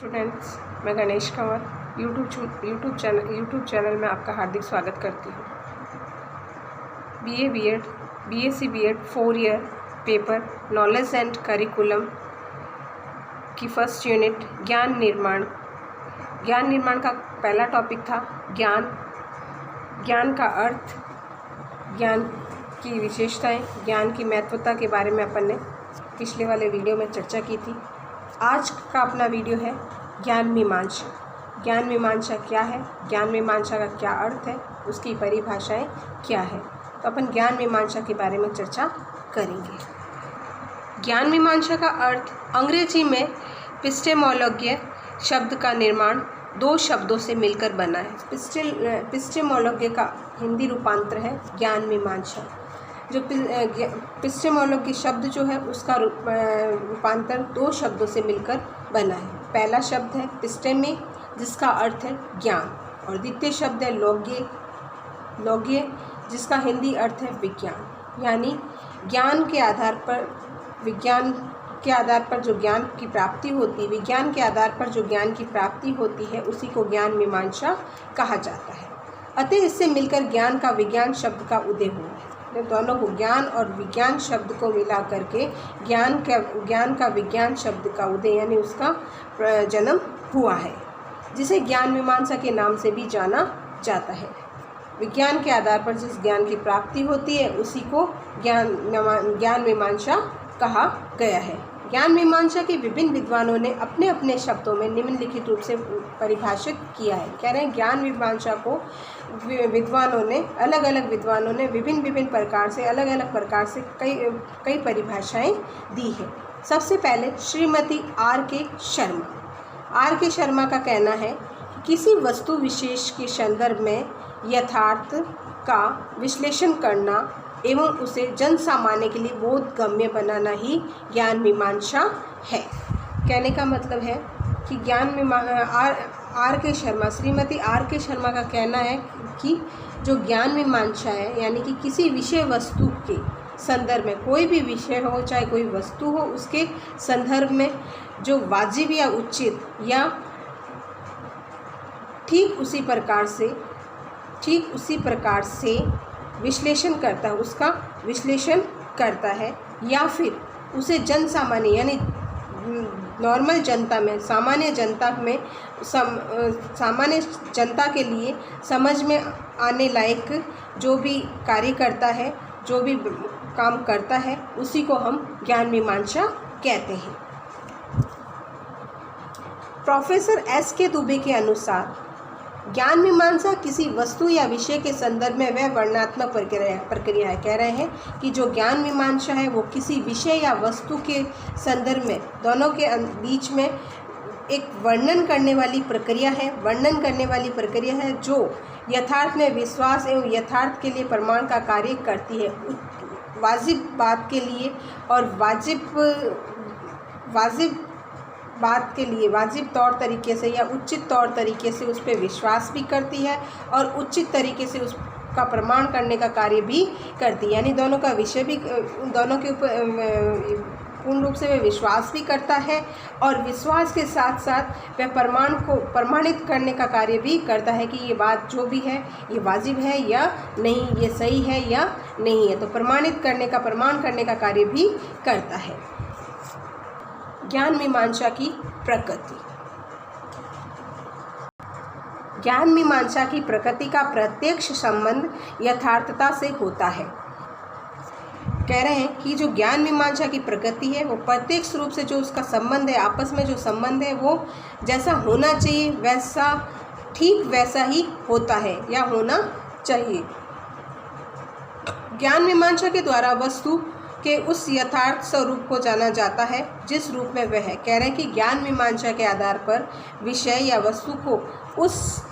Students, मैं Ganesh Kanwar YouTube channel में आपका हार्दिक स्वागत करती हूँ। BA BEd BSc BEd 4 year paper knowledge and curriculum की फर्स्ट यूनिट ज्ञान निर्माण का पहला टॉपिक था ज्ञान का अर्थ, ज्ञान की विशेषताएं, ज्ञान की महत्वता के बारे में अपन ने पिछले वाले वीडियो में चर्चा की थी। आज का अपना वीडियो है ज्ञान मीमांसा। ज्ञान मीमांसा क्या है, ज्ञान मीमांसा का क्या अर्थ है, उसकी परिभाषाएं क्या है, तो अपन ज्ञान मीमांसा के बारे में चर्चा करेंगे। ज्ञान मीमांसा का अर्थ अंग्रेजी में एपिस्टेमोलॉजी शब्द का निर्माण 2 शब्दों से मिलकर बना है। एपिस्टेमोलॉजी का हिंदी रूपांतर है ज्ञान मीमांसा। जो एपिस्टेमोलॉजी शब्द जो है उसका रूपांतर 2 शब्दों से मिलकर बना है। पहला शब्द है एपिस्टेमे, जिसका अर्थ है ज्ञान, और द्वितीय शब्द है लॉगे, जिसका हिंदी अर्थ है विज्ञान। यानी विज्ञान के आधार पर जो ज्ञान की प्राप्ति होती है उसी को ज्ञान मीमांसा कहा जाता है। अतः इससे मिलकर ज्ञान का विज्ञान शब्द का उदय हुआ है। दोनों को ज्ञान और विज्ञान शब्द को मिला करके ज्ञान का विज्ञान शब्द का उदय यानी उसका जन्म हुआ है, जिसे ज्ञान मीमांसा के नाम से भी जाना जाता है। विज्ञान के आधार पर जिस ज्ञान की प्राप्ति होती है उसी को ज्ञान मीमांसा कहा गया है। ज्ञान मीमांसा के विभिन्न विद्वानों ने अपने अपने शब्दों में निम्नलिखित रूप से परिभाषित किया है। कह रहे हैं ज्ञान मीमांसा को अलग अलग विद्वानों ने विभिन्न प्रकार से अलग अलग प्रकार से कई परिभाषाएं दी है। सबसे पहले श्रीमती आर के शर्मा का कहना है कि किसी वस्तु विशेष के संदर्भ में यथार्थ का विश्लेषण करना एवं उसे जन सामान्य के लिए बोधगम्य बनाना ही ज्ञान मीमांसा है। कहने का मतलब है कि श्रीमती आर के शर्मा का कहना है कि जो ज्ञान मीमांसा है यानी कि किसी विषय वस्तु के संदर्भ में, कोई भी विषय हो चाहे कोई वस्तु हो, उसके संदर्भ में जो वाजिब या उचित या ठीक उसी प्रकार से विश्लेषण करता है, उसका विश्लेषण करता है, या फिर उसे जन सामान्य यानी नॉर्मल जनता में, सामान्य जनता के लिए समझ में आने लायक जो भी कार्य करता है, जो भी काम करता है, उसी को हम ज्ञान मीमांसा कहते हैं। Professor S.K. दुबे के अनुसार ज्ञान मीमांसा किसी वस्तु या विषय के संदर्भ में वह वर्णनात्मक प्रक्रिया है। कह रहे हैं कि जो ज्ञान मीमांसा है वो किसी विषय या वस्तु के संदर्भ में, दोनों के बीच में एक वर्णन करने वाली प्रक्रिया है जो यथार्थ में विश्वास एवं यथार्थ के लिए प्रमाण का कार्य करती है। वाजिब बात के लिए और वाजिब तौर तरीके से या उचित तौर तरीके से उस पर विश्वास भी करती है और उचित तरीके से उसका प्रमाण करने का कार्य भी करती है। यानी दोनों का विषय भी, दोनों के ऊपर पूर्ण रूप से वह विश्वास भी करता है और विश्वास के साथ साथ वह प्रमाण को प्रमाणित करने का कार्य भी करता है कि ये बात जो भी है ये वाजिब है या नहीं, ये सही है या नहीं है, तो प्रमाण करने का कार्य भी करता है। ज्ञान मीमांसा की प्रकृति। ज्ञान मीमांसा की प्रकृति का प्रत्यक्ष संबंध यथार्थता से होता है। कह रहे हैं कि जो ज्ञान मीमांसा की प्रकृति है वो प्रत्यक्ष रूप से जो उसका संबंध है, आपस में जो संबंध है वो जैसा होना चाहिए वैसा ही होता है या होना चाहिए। ज्ञान मीमांसा के द्वारा वस्तु के उस यथार्थ स्वरूप को जाना जाता है जिस रूप में वह है। कह रहे हैं कि ज्ञान मीमांसा के आधार पर विषय या वस्तु को उस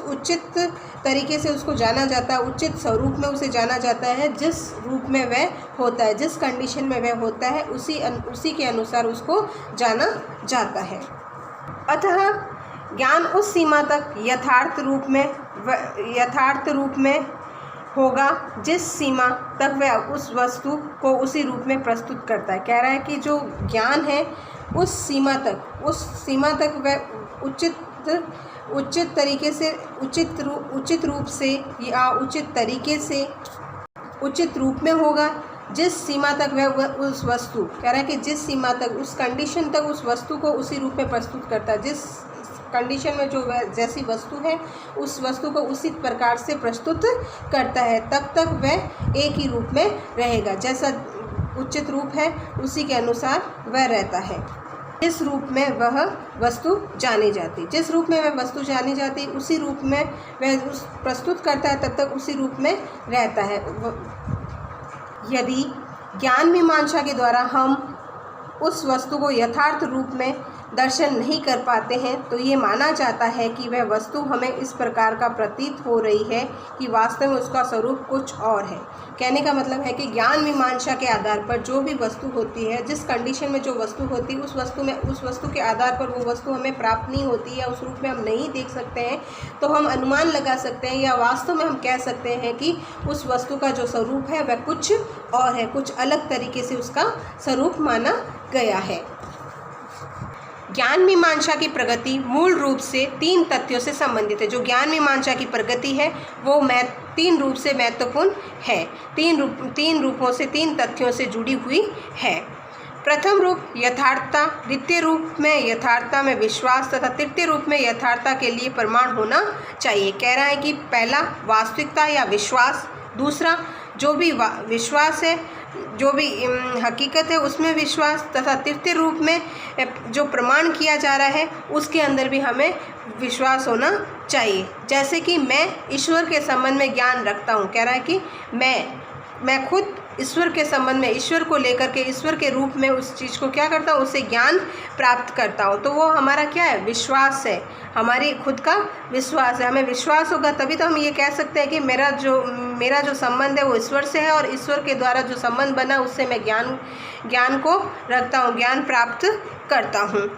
उचित तरीके से उसको जाना जाता है, उचित स्वरूप में उसे जाना जाता है जिस रूप में वह होता है, जिस कंडीशन में वह होता है उसी के अनुसार उसको जाना जाता है। अतः ज्ञान उस सीमा तक यथार्थ रूप में होगा जिस सीमा तक वह उस वस्तु को उसी रूप में प्रस्तुत करता है। कह रहा है कि जो ज्ञान है उस सीमा तक वह उचित तरीके से उचित रूप से या उचित तरीके से उचित रूप में होगा जिस सीमा तक वह उस वस्तु, कह रहा है कि जिस सीमा तक, उस कंडीशन तक उस वस्तु को उसी रूप में प्रस्तुत करता है। जिस कंडीशन में जो वह जैसी वस्तु है उस वस्तु को उसी प्रकार से प्रस्तुत करता है, तब तक वह एक ही रूप में रहेगा। जैसा उचित रूप है उसी के अनुसार वह रहता है। जिस रूप में वह वस्तु जानी जाती उसी रूप में वह प्रस्तुत करता है, तब तक उसी रूप में रहता है। यदि ज्ञान मीमांसा के द्वारा हम उस वस्तु को यथार्थ रूप में दर्शन नहीं कर पाते हैं तो ये माना जाता है कि वह वस्तु हमें इस प्रकार का प्रतीत हो रही है कि वास्तव में उसका स्वरूप कुछ और है। कहने का मतलब है कि ज्ञान मीमांसा के आधार पर जो भी वस्तु होती है, जिस कंडीशन में जो वस्तु होती है, उस वस्तु के आधार पर वो वस्तु हमें प्राप्त नहीं होती है, उस रूप में हम नहीं देख सकते हैं, तो हम अनुमान लगा सकते हैं या वास्तव में हम कह सकते हैं कि उस वस्तु का जो स्वरूप है वह कुछ और है, कुछ अलग तरीके से उसका स्वरूप माना गया है। ज्ञान मीमांसा की प्रगति मूल रूप से 3 तथ्यों से संबंधित है। जो ज्ञान मीमांसा की प्रगति है वो 3 रूप से महत्वपूर्ण है, 3 तथ्यों से जुड़ी हुई है। प्रथम रूप यथार्थता, द्वितीय रूप में यथार्थता में विश्वास तथा तृतीय रूप में यथार्थता के लिए प्रमाण होना चाहिए। कह रहा है कि पहला वास्तविकता या विश्वास, दूसरा जो भी विश्वास है, जो भी हकीकत है उसमें विश्वास, तथा तृतीय रूप में जो प्रमाण किया जा रहा है उसके अंदर भी हमें विश्वास होना चाहिए। जैसे कि मैं ईश्वर के संबंध में ज्ञान रखता हूँ, कह रहा है कि मैं खुद ईश्वर के संबंध में, ईश्वर को लेकर के, ईश्वर के रूप में उस चीज़ को क्या करता हूँ, उससे ज्ञान प्राप्त करता हूँ, तो वो हमारा क्या है, विश्वास है, हमारी खुद का विश्वास है। हमें विश्वास होगा तभी तो हम ये कह सकते हैं कि मेरा जो संबंध है वो ईश्वर से है, और ईश्वर के द्वारा जो संबंध बना उससे मैं ज्ञान को रखता हूँ, ज्ञान प्राप्त करता हूँ।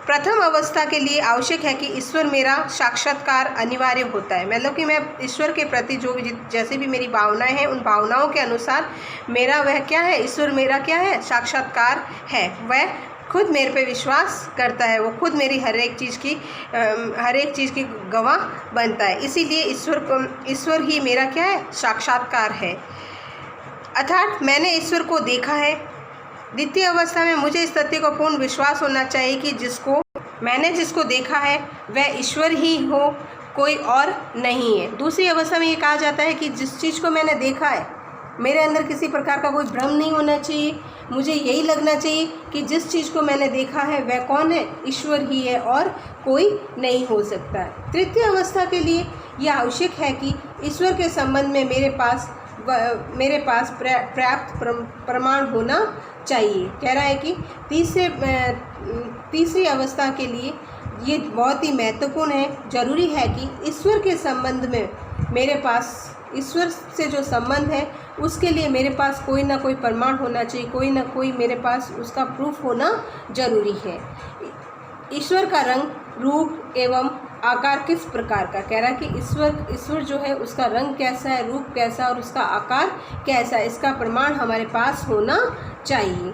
प्रथम अवस्था के लिए आवश्यक है कि ईश्वर मेरा साक्षात्कार अनिवार्य होता है। मतलब कि मैं ईश्वर के प्रति जो भी जैसे भी मेरी भावनाएं हैं, उन भावनाओं के अनुसार मेरा वह क्या है, ईश्वर मेरा क्या है, साक्षात्कार है। वह खुद मेरे पे विश्वास करता है, वो खुद मेरी हर एक चीज़ की गवाह बनता है। इसीलिए ईश्वर ही मेरा क्या है, साक्षात्कार है, अर्थात मैंने ईश्वर को देखा है। द्वितीय अवस्था में मुझे इस तथ्य को पूर्ण विश्वास होना चाहिए कि जिसको देखा है वह ईश्वर ही हो, कोई और नहीं है। दूसरी अवस्था में ये कहा जाता है कि जिस चीज़ को मैंने देखा है मेरे अंदर किसी प्रकार का कोई भ्रम नहीं होना चाहिए, मुझे यही लगना चाहिए कि जिस चीज़ को मैंने देखा है वह कौन है, ईश्वर ही है और कोई नहीं हो सकता है। तृतीय अवस्था के लिए यह आवश्यक है कि ईश्वर के संबंध में मेरे पास पर्याप्त प्रमाण होना चाहिए। कह रहा है कि तीसरी अवस्था के लिए ये बहुत ही महत्वपूर्ण है, जरूरी है कि ईश्वर के संबंध में मेरे पास, ईश्वर से जो संबंध है उसके लिए मेरे पास कोई ना कोई प्रमाण होना चाहिए, कोई ना कोई मेरे पास उसका प्रूफ होना जरूरी है। ईश्वर का रंग, रूप एवं आकार किस प्रकार का, कह रहा है कि ईश्वर जो है उसका रंग कैसा है, रूप कैसा और उसका आकार कैसा है, इसका प्रमाण हमारे पास होना चाहिए।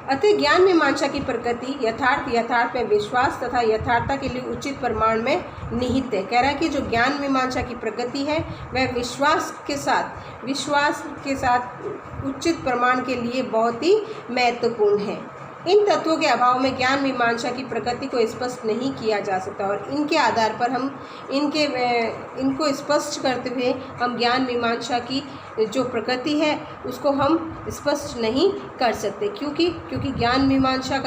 अतः ज्ञान मीमांसा की प्रकृति यथार्थ में विश्वास तथा यथार्थता के लिए उचित प्रमाण में निहित है। कह रहा है कि जो ज्ञान मीमांसा की प्रकृति है वह विश्वास के साथ उचित प्रमाण के लिए बहुत ही महत्वपूर्ण है। इन तत्वों के अभाव में ज्ञान मीमांसा की प्रकृति को स्पष्ट नहीं किया जा सकता, और इनके आधार पर हम इनको स्पष्ट करते हुए हम ज्ञान मीमांसा की जो प्रकृति है उसको हम स्पष्ट नहीं कर सकते, क्योंकि ज्ञान मीमांसा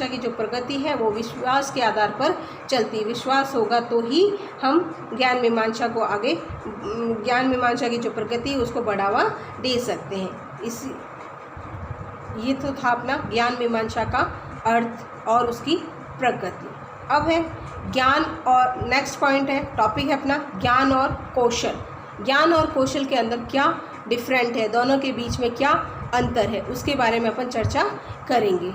की जो प्रकृति है वो विश्वास के आधार पर चलती है। विश्वास होगा तो ही हम ज्ञान मीमांसा की जो प्रकृति है उसको बढ़ावा दे सकते हैं। ये तो था अपना ज्ञान मीमांसा का अर्थ और उसकी प्रकृति। अब है ज्ञान, और नेक्स्ट पॉइंट है, टॉपिक है अपना ज्ञान और कौशल। ज्ञान और कौशल के अंदर क्या डिफरेंट है, दोनों के बीच में क्या अंतर है, उसके बारे में अपन चर्चा करेंगे।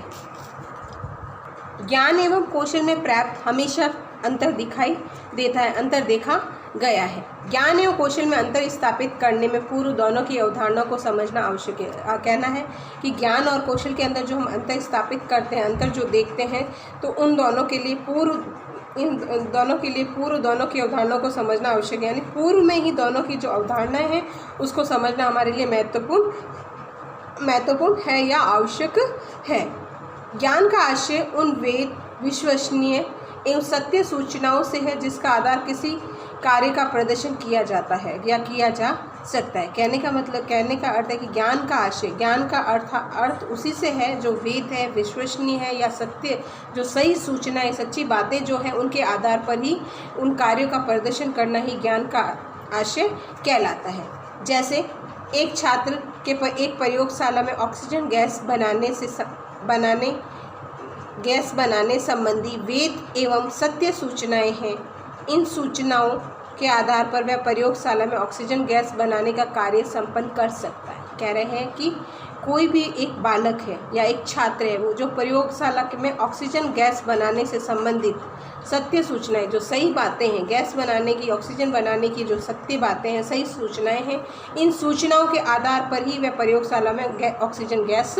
ज्ञान एवं कौशल में पर्याप्त हमेशा अंतर दिखाई देता है, अंतर देखा गया है। ज्ञान एवं कौशल में अंतर स्थापित करने में पूर्व दोनों की अवधारणा को समझना आवश्यक है। कहना है कि ज्ञान और कौशल के अंदर जो हम अंतर स्थापित करते हैं, अंतर जो देखते हैं, तो उन दोनों के लिए इन दोनों के लिए पूर्व दोनों की अवधारणाओं को समझना आवश्यक है। यानी पूर्व में ही दोनों की जो अवधारणाएं हैं उसको समझना हमारे लिए महत्वपूर्ण है या आवश्यक है। ज्ञान का आशय उन वेद, विश्वसनीय एवं सत्य सूचनाओं से है जिसका आधार किसी कार्य का प्रदर्शन किया जाता है या किया जा सकता है। कहने का अर्थ है कि ज्ञान का आशय, ज्ञान का अर्थ उसी से है जो वेद है, विश्वसनीय है या सत्य, जो सही सूचनाएं, सच्ची बातें जो है उनके आधार पर ही उन कार्यों का प्रदर्शन करना ही ज्ञान का आशय कहलाता है। जैसे एक छात्र के एक प्रयोगशाला में ऑक्सीजन गैस बनाने संबंधी वेद एवं सत्य सूचनाएं हैं। इन सूचनाओं के आधार पर वह प्रयोगशाला में ऑक्सीजन गैस बनाने का कार्य संपन्न कर सकता है। कह रहे हैं कि कोई भी एक बालक है या एक छात्र है, वो जो प्रयोगशाला में ऑक्सीजन गैस बनाने से संबंधित सत्य सूचनाएं, जो सही बातें हैं, गैस बनाने की, ऑक्सीजन बनाने की जो सत्य बातें हैं, सही सूचनाएं हैं, इन सूचनाओं के आधार पर ही वह प्रयोगशाला में ऑक्सीजन गैस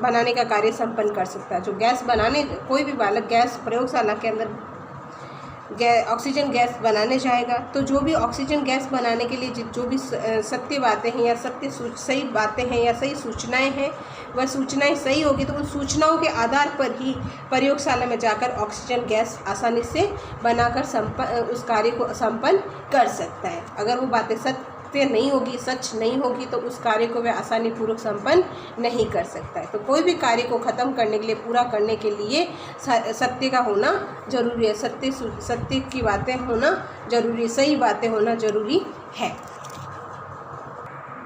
बनाने का कार्य संपन्न कर सकता है। जो गैस बनाने, कोई भी बालक गैस प्रयोगशाला के अंदर ऑक्सीजन गैस बनाने जाएगा, तो जो भी ऑक्सीजन गैस बनाने के लिए जो भी सत्य बातें हैं या सही बातें हैं या सही सूचनाएं हैं, वह सूचनाएं सही होगी तो उन सूचनाओं के आधार पर ही प्रयोगशाला में जाकर ऑक्सीजन गैस आसानी से बनाकर उस कार्य को संपन्न कर सकता है। अगर वो बातें सत्य नहीं होगी, सच नहीं होगी, तो उस कार्य को वह आसानी पूर्वक संपन्न नहीं कर सकता है। तो कोई भी कार्य को ख़त्म करने के लिए, पूरा करने के लिए सत्य का होना जरूरी है, सत्य की बातें होना जरूरी है, सही बातें होना जरूरी है।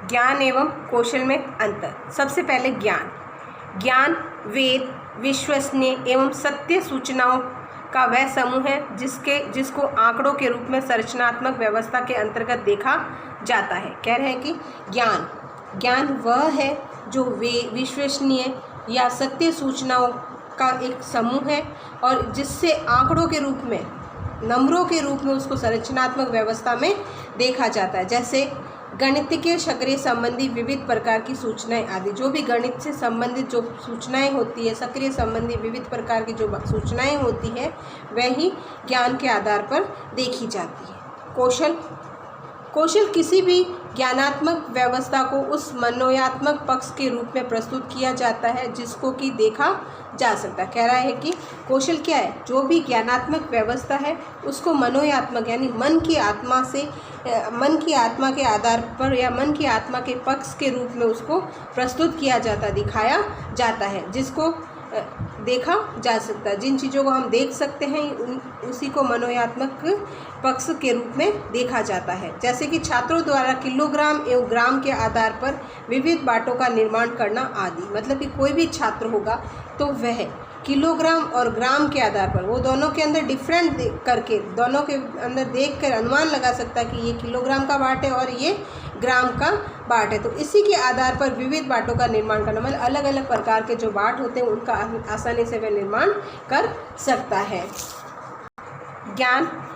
ज्ञान एवं कौशल में अंतर। सबसे पहले ज्ञान वेद, विश्वसनीय एवं सत्य सूचनाओं का वह समूह है जिसको आंकड़ों के रूप में संरचनात्मक व्यवस्था के अंतर्गत देखा जाता है। कह रहे हैं कि ज्ञान वह है जो विश्वसनीय या सत्य सूचनाओं का एक समूह है और जिससे आंकड़ों के रूप में, नंबरों के रूप में उसको संरचनात्मक व्यवस्था में देखा जाता है। जैसे गणितीय सक्रिय संबंधी विविध प्रकार की सूचनाएं आदि। जो भी गणित से संबंधित जो सूचनाएं होती है, सक्रिय संबंधी विविध प्रकार की जो सूचनाएं होती है, वह ही ज्ञान के आधार पर देखी जाती है। कौशल किसी भी ज्ञानात्मक व्यवस्था को उस मनोयात्मक पक्ष के रूप में प्रस्तुत किया जाता है जिसको कि देखा जा सकता है। कह रहा है कि कौशल क्या है? जो भी ज्ञानात्मक व्यवस्था है उसको मनोयात्मक यानी मन की आत्मा के आधार पर या मन की आत्मा के पक्ष के रूप में उसको प्रस्तुत किया जाता, दिखाया जाता है, जिसको देखा जा सकता है। जिन चीज़ों को हम देख सकते हैं उसी को मनोयात्मक पक्ष के रूप में देखा जाता है। जैसे कि छात्रों द्वारा किलोग्राम एवं ग्राम के आधार पर विविध बाटों का निर्माण करना आदि। मतलब कि कोई भी छात्र होगा तो वह किलोग्राम और ग्राम के आधार पर, वो दोनों के अंदर डिफरेंट करके, दोनों के अंदर देखकर अनुमान लगा सकता है कि ये किलोग्राम का बाट है और ये ग्राम का बाट है। तो इसी के आधार पर विविध बाटों का निर्माण करना, मतलब अलग अलग प्रकार के जो बाट होते हैं उनका आसानी से वह निर्माण कर सकता है।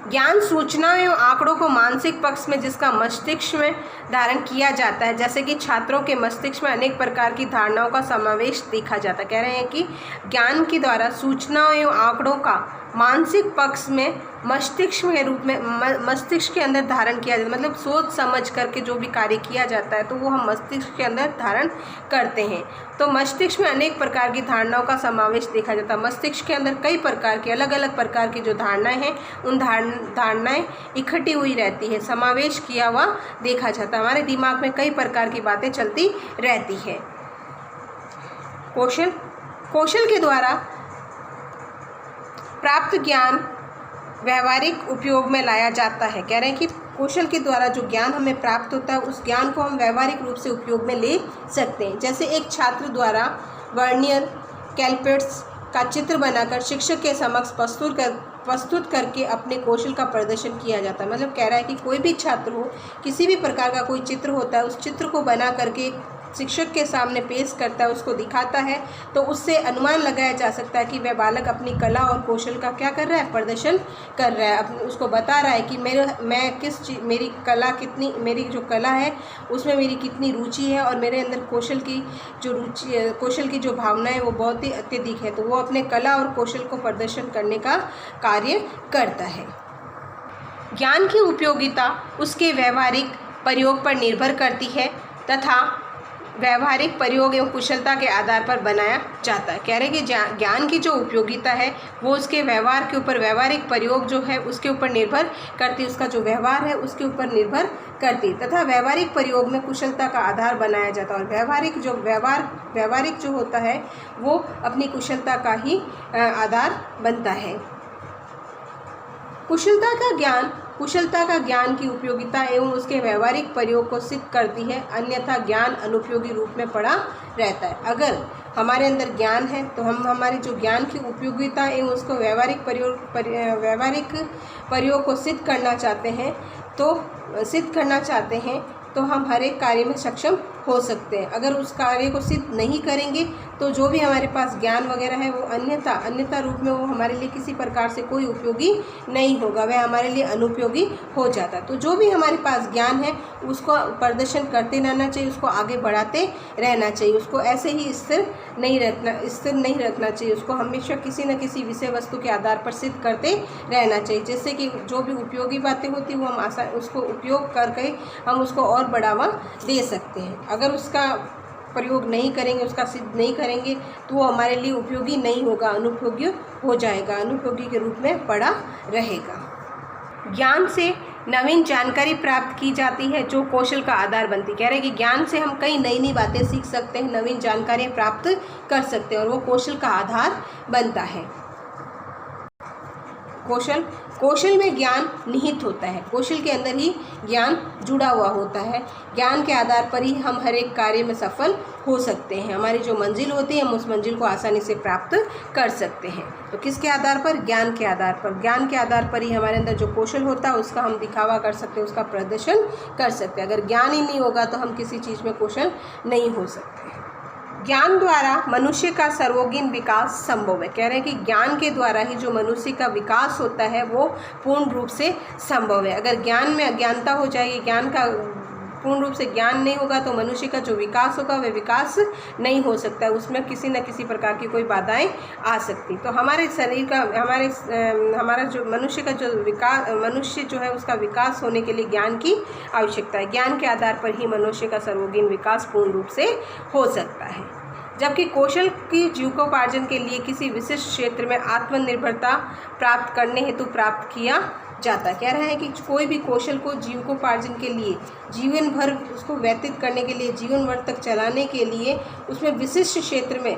ज्ञान सूचना एवं आंकड़ों को मानसिक पक्ष में जिसका मस्तिष्क में धारण किया जाता है। जैसे कि छात्रों के मस्तिष्क में अनेक प्रकार की धारणाओं का समावेश देखा जाता है। कह रहे हैं कि ज्ञान के द्वारा सूचनाओं एवं आंकड़ों का मानसिक पक्ष में मस्तिष्क के रूप में, मस्तिष्क के अंदर धारण किया जाता है। मतलब सोच समझ करके जो भी कार्य किया जाता है तो वो हम मस्तिष्क के अंदर धारण करते हैं। तो मस्तिष्क में अनेक प्रकार की धारणाओं का समावेश देखा जाता है। मस्तिष्क के अंदर कई प्रकार की, अलग अलग प्रकार की जो धारणाएं हैं, उन धारणाएं इकट्ठी हुई रहती है, समावेश किया हुआ देखा जाता है। हमारे दिमाग में कई प्रकार की बातें चलती रहती है। कौशल के द्वारा प्राप्त ज्ञान व्यवहारिक उपयोग में लाया जाता है। कह रहे हैं कि कौशल के द्वारा जो ज्ञान हमें प्राप्त होता है उस ज्ञान को हम व्यवहारिक रूप से उपयोग में ले सकते हैं। जैसे एक छात्र द्वारा वर्नियर कैलिपर्स का चित्र बनाकर शिक्षक के समक्ष प्रस्तुत करके अपने कौशल का प्रदर्शन किया जाता है। मतलब कह रहा है कि कोई भी छात्र हो, किसी भी प्रकार का कोई चित्र होता है, उस चित्र को बना करके शिक्षक के सामने पेश करता है, उसको दिखाता है, तो उससे अनुमान लगाया जा सकता है कि वह बालक अपनी कला और कौशल का क्या कर रहा है, प्रदर्शन कर रहा है। अपने उसको बता रहा है कि मैं किस चीज़, मेरी कला कितनी, मेरी जो कला है उसमें मेरी कितनी रुचि है और मेरे अंदर कौशल की जो भावना है वो बहुत ही अत्यधिक है। तो वो अपने कला और कौशल को प्रदर्शन करने का कार्य करता है। ज्ञान की उपयोगिता उसके व्यावहारिक प्रयोग पर निर्भर करती है तथा व्यावहारिक प्रयोग एवं कुशलता के आधार पर बनाया जाता है। कह रहे हैं कि ज्ञान की जो उपयोगिता है वो उसके व्यवहार के ऊपर, व्यावहारिक प्रयोग जो है उसके ऊपर निर्भर करती है, उसका जो व्यवहार है उसके ऊपर निर्भर करती है तथा व्यावहारिक प्रयोग में कुशलता का आधार बनाया जाता है। और व्यावहारिक जो होता है वो अपनी कुशलता का ही आधार बनता है। कुशलता का ज्ञान की उपयोगिता एवं उसके व्यावहारिक प्रयोग को सिद्ध करती है, अन्यथा ज्ञान अनुपयोगी रूप में पड़ा रहता है। अगर हमारे अंदर ज्ञान है तो हम हमारी जो ज्ञान की उपयोगिता एवं उसको व्यावहारिक प्रयोग को सिद्ध करना चाहते हैं तो हम हर एक कार्य में सक्षम हो सकते हैं। अगर उस कार्य को सिद्ध नहीं करेंगे तो जो भी हमारे पास ज्ञान वगैरह है वो अन्यथा रूप में वो हमारे लिए किसी प्रकार से कोई उपयोगी नहीं होगा, वह हमारे लिए अनुपयोगी हो जाता। तो जो भी हमारे पास ज्ञान है उसको प्रदर्शन करते रहना चाहिए, उसको आगे बढ़ाते रहना चाहिए, उसको ऐसे ही स्थिर नहीं रखना चाहिए, उसको हमेशा किसी न किसी विषय वस्तु के आधार पर सिद्ध करते रहना चाहिए, जिससे कि जो भी उपयोगी बातें होती हैं वो हम उसको उपयोग करके हम उसको और बढ़ावा दे सकते हैं। अगर उसका प्रयोग नहीं करेंगे, उसका सिद्ध नहीं करेंगे तो वो हमारे लिए उपयोगी नहीं होगा, अनुपयोगी हो जाएगा, अनुपयोगी के रूप में पड़ा रहेगा। ज्ञान से नवीन जानकारी प्राप्त की जाती है जो कौशल का आधार बनती है। कह रहे हैं कि ज्ञान से हम कई नई बातें सीख सकते हैं, नवीन जानकारियाँ प्राप्त कर सकते हैं और वो कौशल का आधार बनता है। कौशल में ज्ञान निहित होता है, कौशल के अंदर ही ज्ञान जुड़ा हुआ होता है। ज्ञान के आधार पर ही हम हर एक कार्य में सफल हो सकते हैं, हमारी जो मंजिल होती है हम उस मंजिल को आसानी से प्राप्त कर सकते हैं। तो किसके आधार पर? ज्ञान के आधार पर। ज्ञान के आधार पर ही हमारे अंदर जो कौशल होता है उसका हम दिखावा कर सकते हैं, उसका प्रदर्शन कर सकते हैं। अगर ज्ञान ही नहीं होगा तो हम किसी चीज़ में कौशल नहीं हो सकते। ज्ञान द्वारा मनुष्य का सर्वांगीण विकास संभव है। कह रहे हैं कि ज्ञान के द्वारा ही जो मनुष्य का विकास होता है वो पूर्ण रूप से संभव है। अगर ज्ञान में अज्ञानता हो जाएगी, ज्ञान का पूर्ण रूप से ज्ञान नहीं होगा तो मनुष्य का जो विकास होगा वह विकास नहीं हो सकता है, उसमें किसी न किसी प्रकार की कोई बाधाएं आ सकती। तो हमारे शरीर का हमारा जो मनुष्य जो है उसका विकास होने के लिए ज्ञान की आवश्यकता है। ज्ञान के आधार पर ही मनुष्य का सर्वांगीण विकास पूर्ण रूप से हो सकता है। जबकि कौशल की जीविकोपार्जन के लिए किसी विशिष्ट क्षेत्र में आत्मनिर्भरता प्राप्त करने हेतु प्राप्त किया जाता है। कह रहे हैं कि कोई भी कौशल को जीविकोपार्जन के लिए, जीवन भर उसको व्यतीत करने के लिए, जीवन भर तक चलाने के लिए उसमें विशिष्ट क्षेत्र में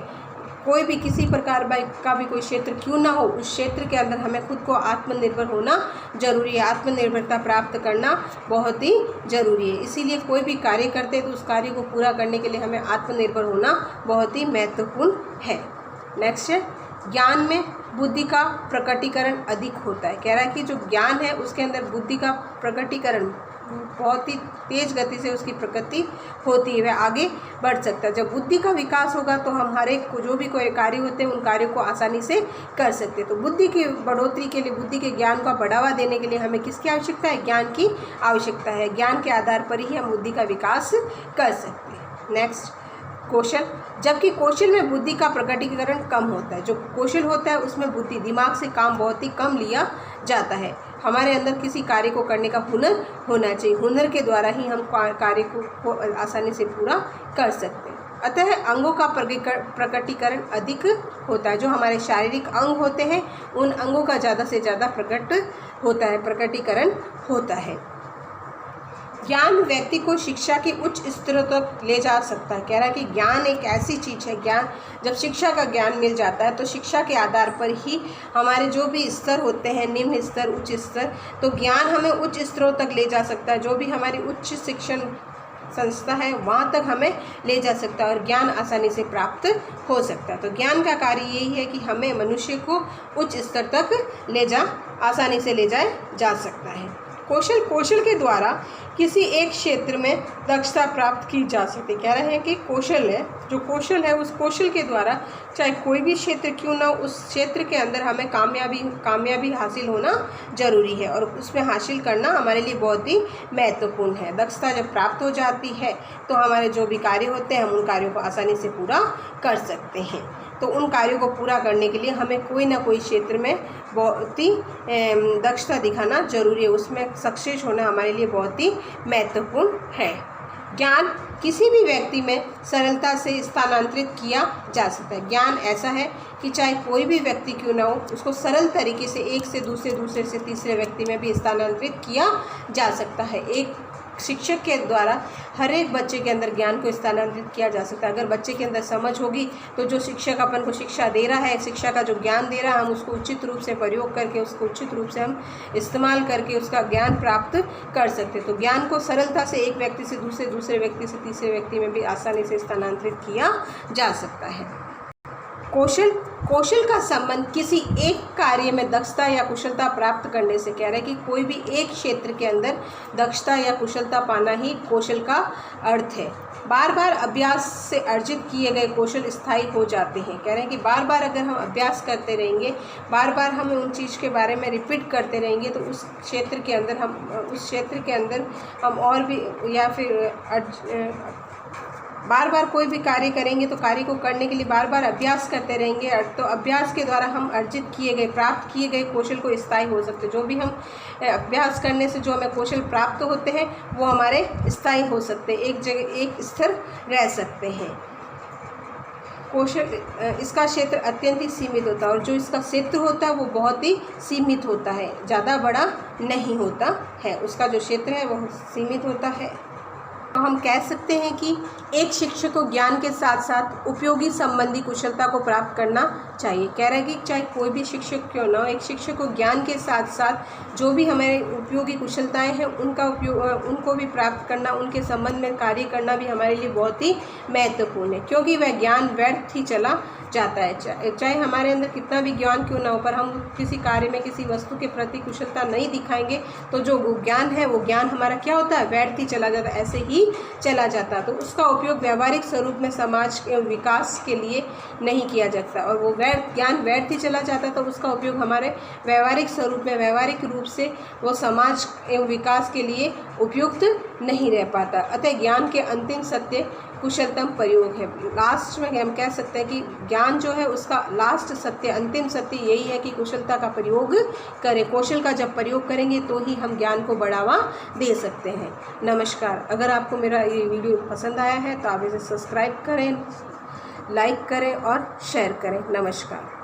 कोई भी किसी प्रकार का भी कोई क्षेत्र क्यों ना हो, उस क्षेत्र के अंदर हमें खुद को आत्मनिर्भर होना जरूरी है। आत्मनिर्भरता प्राप्त करना बहुत ही जरूरी है। इसीलिए कोई भी कार्य करते हैं तो उस कार्य को पूरा करने के लिए हमें आत्मनिर्भर होना बहुत ही महत्वपूर्ण है। नेक्स्ट है, ज्ञान में बुद्धि का प्रकटीकरण अधिक होता है। कह रहा है कि जो ज्ञान है उसके अंदर बुद्धि का प्रकटीकरण बहुत ही तेज गति से उसकी प्रकृति होती है, वह आगे बढ़ सकता है। जब बुद्धि का विकास होगा तो हम हर एक को जो भी कोई कार्य होते हैं उन कार्यों को आसानी से कर सकते हैं। तो बुद्धि की बढ़ोतरी के लिए, बुद्धि के ज्ञान का बढ़ावा देने के लिए हमें किसकी आवश्यकता है? ज्ञान की आवश्यकता है। ज्ञान के आधार पर ही हम बुद्धि का विकास कर सकते हैं। नेक्स्ट, कौशल। जबकि कौशल में बुद्धि का प्रकटीकरण कम होता है। जो कौशल होता है उसमें बुद्धि, दिमाग से काम बहुत ही कम लिया जाता है। हमारे अंदर किसी कार्य को करने का हुनर होना चाहिए, हुनर के द्वारा ही हम कार्य को आसानी से पूरा कर सकते हैं। अतः अंगों का प्रकटीकरण अधिक होता है। जो हमारे शारीरिक अंग होते हैं उन अंगों का ज़्यादा से ज़्यादा प्रकटीकरण होता है। ज्ञान व्यक्ति को शिक्षा के उच्च स्तरों तक ले जा सकता है। कह रहा है कि ज्ञान एक ऐसी चीज़ है, ज्ञान जब शिक्षा का ज्ञान मिल जाता है तो शिक्षा के आधार पर ही हमारे जो भी स्तर होते हैं, निम्न स्तर, उच्च स्तर, तो ज्ञान हमें उच्च स्तरों तक ले जा सकता है। जो भी हमारी उच्च शिक्षण संस्था है वहाँ तक हमें ले जा सकता है और ज्ञान आसानी से प्राप्त हो सकता है। तो ज्ञान का कार्य यही है कि हमें मनुष्य को उच्च स्तर तक आसानी से ले जाया जा सकता है। कौशल के द्वारा किसी एक क्षेत्र में दक्षता प्राप्त की जा सकती है। कह रहे हैं कि कौशल है, जो कौशल है उस कौशल के द्वारा चाहे कोई भी क्षेत्र क्यों ना, उस क्षेत्र के अंदर हमें कामयाबी हासिल होना ज़रूरी है और उसमें हासिल करना हमारे लिए बहुत ही महत्वपूर्ण है। दक्षता जब प्राप्त हो जाती है तो हमारे जो भी कार्य होते हैं हम उन कार्यों को आसानी से पूरा कर सकते हैं। तो उन कार्यों को पूरा करने के लिए हमें कोई ना कोई क्षेत्र में बहुत ही दक्षता दिखाना जरूरी है, उसमें सक्सेस होना हमारे लिए बहुत ही महत्वपूर्ण है। ज्ञान किसी भी व्यक्ति में सरलता से स्थानांतरित किया जा सकता है। ज्ञान ऐसा है कि चाहे कोई भी व्यक्ति क्यों ना हो, उसको सरल तरीके से एक से दूसरे से तीसरे व्यक्ति में भी स्थानांतरित किया जा सकता है। एक शिक्षक के द्वारा हर एक बच्चे के अंदर ज्ञान को स्थानांतरित किया जा सकता है। अगर बच्चे के अंदर समझ होगी तो जो शिक्षक अपन को शिक्षा दे रहा है, शिक्षा का जो ज्ञान दे रहा है, हम उसको उचित रूप से प्रयोग करके, उसको उचित रूप से हम इस्तेमाल करके उसका ज्ञान प्राप्त कर सकते। तो ज्ञान को सरलता से एक व्यक्ति से दूसरे व्यक्ति से तीसरे व्यक्ति में भी आसानी से स्थानांतरित किया जा सकता है। कौशल का संबंध किसी एक कार्य में दक्षता या कुशलता प्राप्त करने से, कह रहे हैं कि कोई भी एक क्षेत्र के अंदर दक्षता या कुशलता पाना ही कौशल का अर्थ है। बार बार अभ्यास से अर्जित किए गए कौशल स्थायी हो जाते हैं। कह रहे हैं कि बार बार अगर हम अभ्यास करते रहेंगे, बार बार हम उन चीज़ के बारे में रिपीट करते रहेंगे तो उस क्षेत्र के अंदर हम और भी, या फिर बार बार कोई भी कार्य करेंगे तो कार्य को करने के लिए बार बार अभ्यास करते रहेंगे, तो अभ्यास के द्वारा हम प्राप्त किए गए कौशल को स्थायी हो सकते हैं। जो भी हम अभ्यास करने से जो हमें कौशल प्राप्त होते हैं वो हमारे स्थायी हो सकते हैं, एक जगह एक स्थिर रह सकते हैं। कौशल इसका क्षेत्र अत्यंत ही सीमित होता है और जो इसका क्षेत्र होता है वो बहुत ही सीमित होता है, ज़्यादा बड़ा नहीं होता है। उसका जो क्षेत्र है वो सीमित होता है। तो हम कह सकते हैं कि एक शिक्षक को ज्ञान के साथ साथ उपयोगी संबंधी कुशलता को प्राप्त करना चाहिए। कह रहे हैं कि चाहे कोई भी शिक्षक क्यों ना हो, एक शिक्षक को ज्ञान के साथ साथ जो भी हमारे उपयोगी कुशलताएं हैं उनको भी प्राप्त करना, उनके संबंध में कार्य करना भी हमारे लिए बहुत ही महत्वपूर्ण है, क्योंकि वह ज्ञान व्यर्थ ही चला जाता है। चाहे हमारे अंदर कितना भी ज्ञान क्यों ना हो, पर हम किसी कार्य में किसी वस्तु के प्रति कुशलता नहीं दिखाएंगे तो जो ज्ञान है वो ज्ञान हमारा क्या होता है, व्यर्थ ही चला जाता है, ऐसे ही चला जाता। तो उसका उपयोग व्यवहारिक स्वरूप में समाज के विकास के लिए नहीं किया जाता और वो ज्ञान व्यर्थ ही चला जाता, तो उसका उपयोग हमारे व्यवहारिक स्वरूप में, व्यवहारिक रूप से वो समाज एवं विकास के लिए उपयुक्त नहीं रह पाता। अतः ज्ञान के अंतिम सत्य कुशलतम प्रयोग है। लास्ट में हम कह सकते हैं कि ज्ञान जो है उसका लास्ट सत्य, अंतिम सत्य यही है कि कुशलता का प्रयोग करें। कौशल का जब प्रयोग करेंगे तो ही हम ज्ञान को बढ़ावा दे सकते हैं। नमस्कार। अगर आपको मेरा ये वीडियो पसंद आया है तो आप इसे सब्सक्राइब करें, लाइक करें और शेयर करें। नमस्कार।